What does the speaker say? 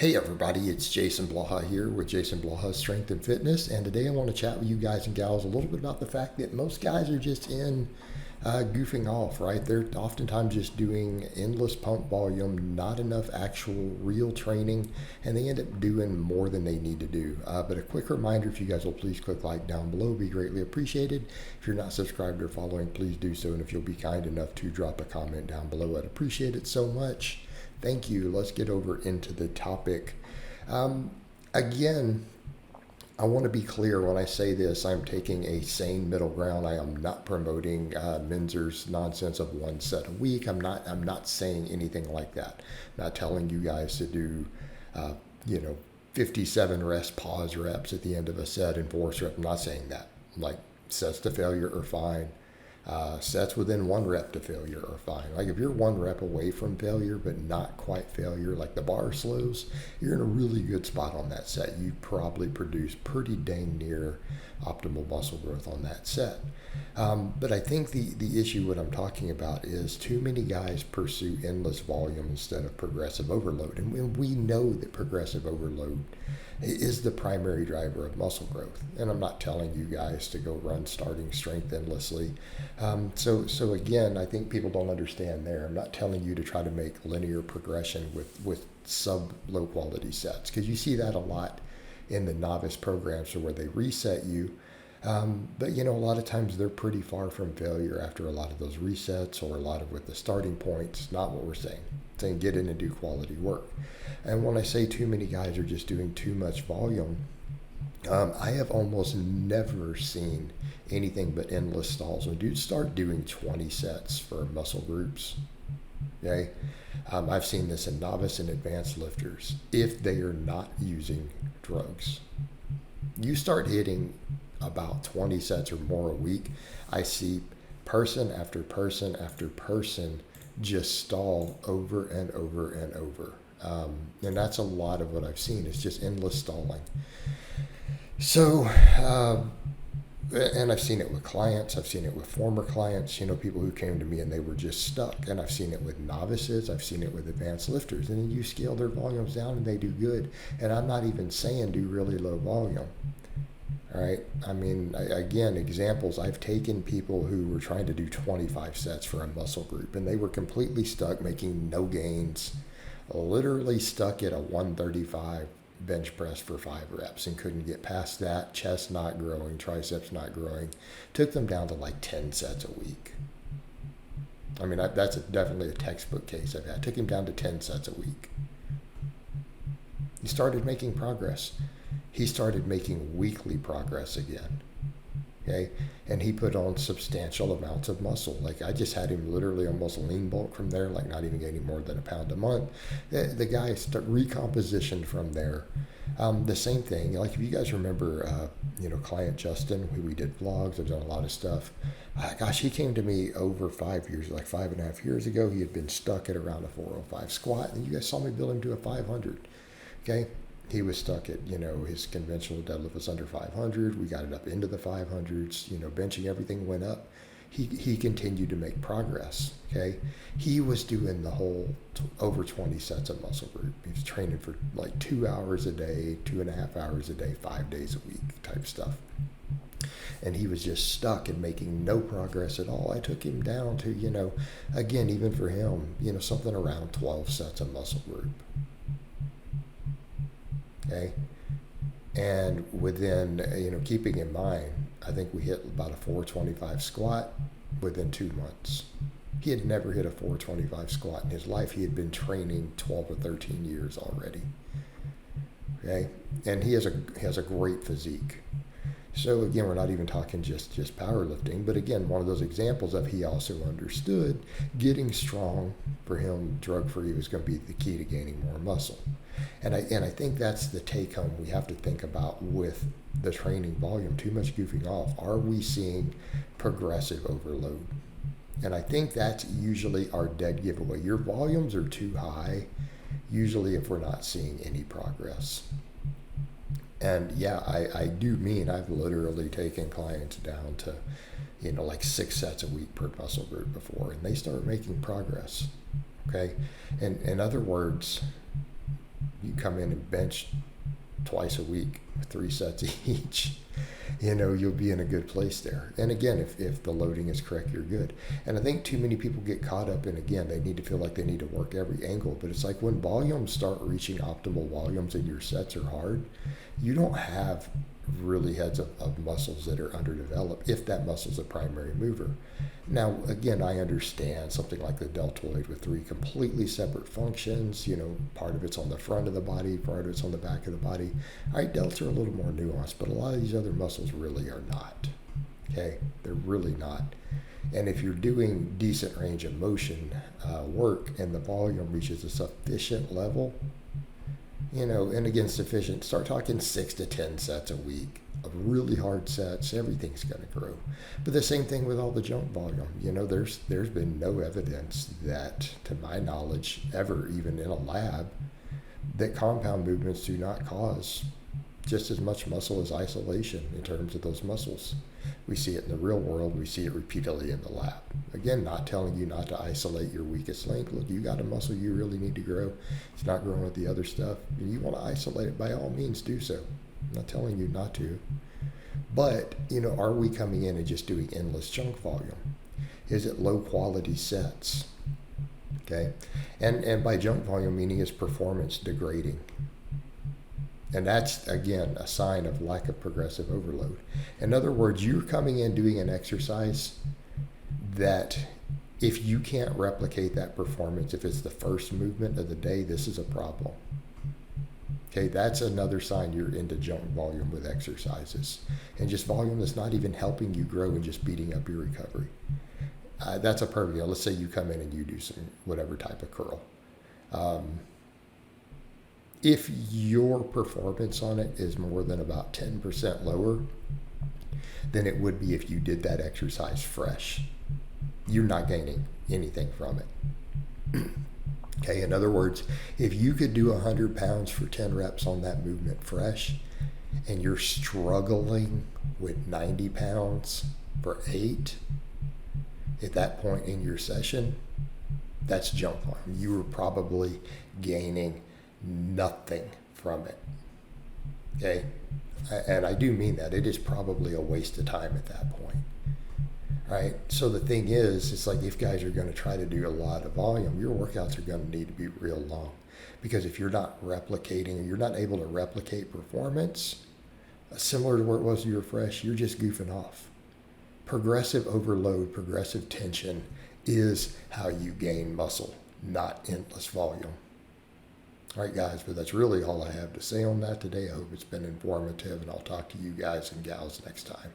Hey everybody, it's Jason Blaha here with Jason Blaha Strength and Fitness, and today I want to chat with you guys and gals a little bit about the fact that most guys are just in goofing off, right? They're oftentimes just doing endless pump volume, not enough actual real training, and they end up doing more than they need to do. But a quick reminder, if you guys will please click like down below, be greatly appreciated. If you're not subscribed or following, please do so, and if you'll be kind enough to drop a comment down below, I'd appreciate it so much. Thank you. Let's get over into the topic. Again, I want to be clear when I say this. I'm taking a sane middle ground. I am not promoting Minzer's nonsense of one set a week. I'm not saying anything like that. I'm not telling you guys to do, 57 rest pause reps at the end of a set and force rep. I'm not saying that. Like sets to failure are fine. Sets within one rep to failure are fine. Like if you're one rep away from failure, but not quite failure, like the bar slows, you're in a really good spot on that set. You probably produce pretty dang near optimal muscle growth on that set. But I think the issue what I'm talking about is too many guys pursue endless volume instead of progressive overload. And we know that progressive overload is the primary driver of muscle growth. And I'm not telling you guys to go run starting strength endlessly. So again, I think people don't understand there. I'm not telling you to try to make linear progression with sub low quality sets, because you see that a lot in the novice programs where they reset you. But a lot of times they're pretty far from failure after a lot of those resets or a lot of with the starting points. Not what we're saying. Saying get in and do quality work. And when I say too many guys are just doing too much volume, I have almost never seen anything but endless stalls. When dudes start doing 20 sets for muscle groups, okay, I've seen this in novice and advanced lifters, if they are not using drugs. You start hitting about 20 sets or more a week, I see person after person after person just stall over and over and over. And that's a lot of what I've seen. It's just endless stalling. So, and I've seen it with clients. I've seen it with former clients, people who came to me and they were just stuck. And I've seen it with novices. I've seen it with advanced lifters. And then you scale their volumes down and they do good. And I'm not even saying do really low volume. All right. I mean, again, examples. I've taken people who were trying to do 25 sets for a muscle group and they were completely stuck, making no gains, literally stuck at a 135 bench press for 5 reps and couldn't get past that. Chest not growing, triceps not growing. Took them down to like 10 sets a week. I mean, that's definitely a textbook case I've had. Took him down to 10 sets a week. He started making progress. He started making weekly progress again. Okay. And he put on substantial amounts of muscle. Like I just had him literally almost lean bulk from there, like not even gaining more than a pound a month. The guy recompositioned from there. The same thing, like if you guys remember, client Justin, who we did vlogs, I've done a lot of stuff. Gosh, he came to me over 5 years, like 5.5 years ago. He had been stuck at around a 405 squat, and you guys saw me build him to a 500. Okay. He was stuck at, his conventional deadlift was under 500. We got it up into the 500s, benching, everything went up. He continued to make progress, okay? He was doing the whole over 20 sets of muscle group. He was training for like 2 hours a day, 2.5 hours a day, 5 days a week type stuff. And he was just stuck and making no progress at all. I took him down to, again, even for him, something around 12 sets of muscle group. Okay, and within, keeping in mind, I think we hit about a 425 squat within 2 months. He had never hit a 425 squat in his life. He had been training 12 or 13 years already. Okay, and he has a great physique. So again, we're not even talking just powerlifting, but again, one of those examples of he also understood getting strong for him, drug-free, was going to be the key to gaining more muscle. And I think that's the take home we have to think about with the training volume. Too much goofing off. Are we seeing progressive overload? And I think that's usually our dead giveaway. Your volumes are too high, usually, if we're not seeing any progress. And yeah, I do mean I've literally taken clients down to, like 6 sets a week per muscle group before, and they start making progress. Okay. And in other words, You come in and bench twice a week, 3 sets each, you'll be in a good place there. And again, if the loading is correct, you're good. And I think too many people get caught up in, again, they need to feel like they need to work every angle. But it's like when volumes start reaching optimal volumes and your sets are hard, you don't have really heads of muscles that are underdeveloped if that muscle's a primary mover. Now, again, I understand something like the deltoid with 3 completely separate functions. Part of it's on the front of the body, part of it's on the back of the body. All right, delts are a little more nuanced, but a lot of these other muscles really are not. Okay, they're really not. And if you're doing decent range of motion work and the volume reaches a sufficient level, and again, sufficient, start talking 6 to 10 sets a week of really hard sets, everything's going to grow. But the same thing with all the junk volume. There's been no evidence that, to my knowledge, ever, even in a lab, that compound movements do not cause just as much muscle as isolation in terms of those muscles. We see it in the real world. We see it repeatedly in the lab. Again, not telling you not to isolate your weakest link. Look, you got a muscle you really need to grow. It's not growing with the other stuff. You want to isolate it, by all means do so. I'm not telling you not to. But, are we coming in and just doing endless junk volume? Is it low quality sets? Okay. And by junk volume, meaning is performance degrading. And that's, again, a sign of lack of progressive overload. In other words, you're coming in doing an exercise that if you can't replicate that performance, if it's the first movement of the day, this is a problem. Okay, that's another sign you're into junk volume with exercises. And just volume that's not even helping you grow and just beating up your recovery. That's a perfect, let's say you come in and you do some whatever type of curl. If your performance on it is more than about 10% lower than it would be if you did that exercise fresh, you're not gaining anything from it. Okay, in other words, if you could do 100 pounds for 10 reps on that movement fresh, and you're struggling with 90 pounds for 8 at that point in your session, that's junk volume. You were probably gaining nothing from it. Okay, and I do mean that. It is probably a waste of time at that point. Right? So the thing is, it's like if guys are going to try to do a lot of volume, your workouts are going to need to be real long. Because if you're not replicating, or you're not able to replicate performance similar to where it was when you were fresh, you're just goofing off. Progressive overload, progressive tension is how you gain muscle, not endless volume. All right, guys, but that's really all I have to say on that today. I hope it's been informative, and I'll talk to you guys and gals next time.